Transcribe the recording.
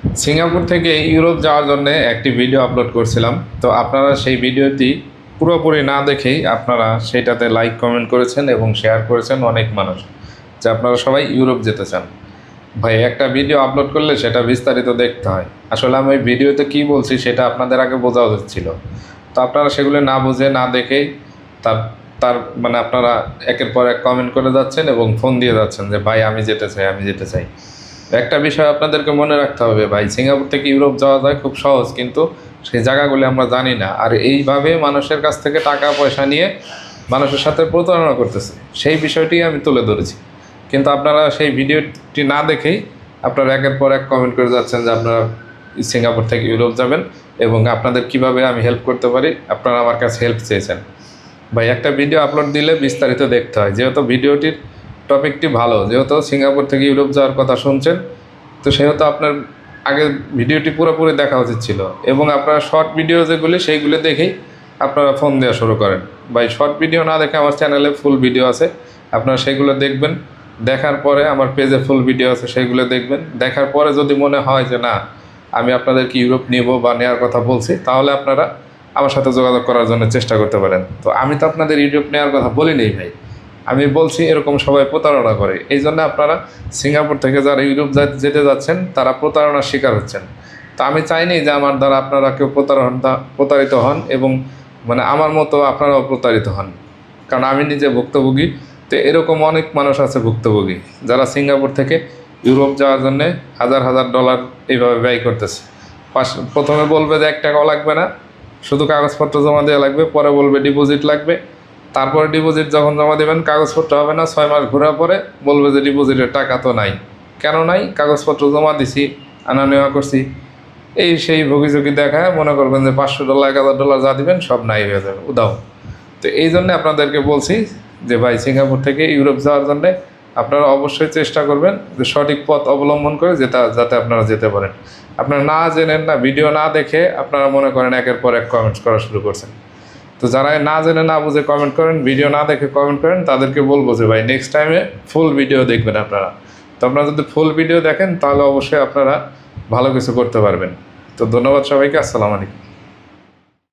Singapore থেকে Europe যাওয়ার জন্য একটি ভিডিও আপলোড করছিলাম। তো আপনারা সেই ভিডিওটি পুরোপুরি না দেখেই আপনারা সেটাতে লাইক কমেন্ট করেছেন এবং শেয়ার করেছেন অনেক মানুষ, যে আপনারা সবাই ইউরোপ যেতে চান। ভাই, একটা ভিডিও আপলোড করলে সেটা বিস্তারিত দেখতে হয়। আসলে আমি ভিডিওতে কী বলছি সেটা আপনাদের আগে বোঝা উচিত ছিল। তো আপনারা সেগুলো না বুঝে না দেখেই তার তার মানে আপনারা একের পর এক কমেন্ট করে যাচ্ছেন এবং ফোন দিয়ে যাচ্ছেন যে ভাই আমি যেতে চাই, আমি যেতে চাই। একটা বিষয় আপনাদেরকে মনে রাখতে হবে ভাই, সিঙ্গাপুর থেকে ইউরোপ যাওয়া যায় খুব সহজ, কিন্তু সেই জায়গাগুলি আমরা জানি না। আর এইভাবে মানুষের কাছ থেকে টাকা পয়সা নিয়ে মানুষের সাথে প্রতারণা করতেছে, সেই বিষয়টি আমি তুলে ধরেছি। কিন্তু আপনারা সেই ভিডিওটি না দেখেই আপনারা একের পর এক কমেন্ট করে যাচ্ছেন যে আপনারা সিঙ্গাপুর থেকে ইউরোপ যাবেন এবং আপনাদের কিভাবে আমি হেল্প করতে পারি, আপনারা আমার কাছে হেল্প চেয়েছেন। ভাই, একটা ভিডিও আপলোড দিলে বিস্তারিত দেখতে হয়। যেহেতু ভিডিওটির টপিকটি ভালো, যেহেতু সিঙ্গাপুর থেকে ইউরোপ যাওয়ার কথা শুনছেন, তো সেহেতু আপনার আগে ভিডিওটি পুরোপুরি দেখা উচিত ছিল। এবং আপনারা শর্ট ভিডিও যেগুলি সেইগুলি দেখেই আপনারা ফোন দেওয়া শুরু করেন। ভাই, শর্ট ভিডিও না দেখে আমার চ্যানেলে ফুল ভিডিও আছে, আপনারা সেগুলো দেখবেন। দেখার পরে আমার পেজে ফুল ভিডিও আছে, সেইগুলো দেখবেন। দেখার পরে যদি মনে হয় যে না, আমি আপনাদেরকে ইউরোপ নেব বা নেওয়ার কথা বলছি, তাহলে আপনারা আমার সাথে যোগাযোগ করার জন্য চেষ্টা করতে পারেন। তো আমি তো আপনাদের ইউরোপ নেওয়ার কথা বলিনি ভাই, আমি বলছি এরকম সবাই প্রতারণা করে। এই জন্য আপনারা সিঙ্গাপুর থেকে যারা ইউরোপ যেতে যাচ্ছেন তারা প্রতারণার শিকার হচ্ছেন। তো আমি চাইনি যে আমার দ্বারা আপনারা কেউ প্রতারিত হন এবং আমার মতো আপনারাও প্রতারিত হন, কারণ আমি নিজে ভুক্তভোগী। তো এরকম অনেক মানুষ আছে ভুক্তভোগী, যারা সিঙ্গাপুর থেকে ইউরোপ যাওয়ার জন্যে হাজার হাজার ডলার এইভাবে ব্যয় করতেছে। প্রথমে বলবে যে 1 টাকাও লাগবে না, শুধু কাগজপত্র জমা দেওয়া লাগবে। পরে বলবে ডিপোজিট লাগবে। তারপরে ডিপোজিট যখন জমা দেবেন কাগজপত্র হবে না, 6 মাস ঘোরার পরে বলবে যে ডিপোজিটের টাকা তো নাই। কেন নাই? কাগজপত্র জমা দিছি, আনা নেওয়া করছি, এই সেই ভোগীযোগী দেখায় মনে করবেন যে $500 $1000 যা দিবেন সব নাই হয়ে যাবে, উদাও। তো এই জন্যে আপনাদেরকে বলছি যে ভাই, সিঙ্গাপুর থেকে ইউরোপ যাওয়ার জন্যে আপনারা অবশ্যই চেষ্টা করবেন যে সঠিক পথ অবলম্বন করে যাতে আপনারা যেতে পারেন। আপনারা না জেনেন না, ভিডিও না দেখে আপনারা মনে করেন একের পর এক কমেন্টস করা শুরু করছেন। তো যারা না জেনে না বুঝে কমেন্ট করেন, ভিডিও না দেখে কমেন্ট করেন, তাদেরকে বলবো যে ভাই নেক্সট টাইমে ফুল ভিডিও দেখবেন আপনারা। তো আপনারা যদি ফুল ভিডিও দেখেন তাহলে অবশ্যই আপনারা ভালো কিছু করতে পারবেন। তো ধন্যবাদ সবাইকে, আসসালামু আলাইকুম।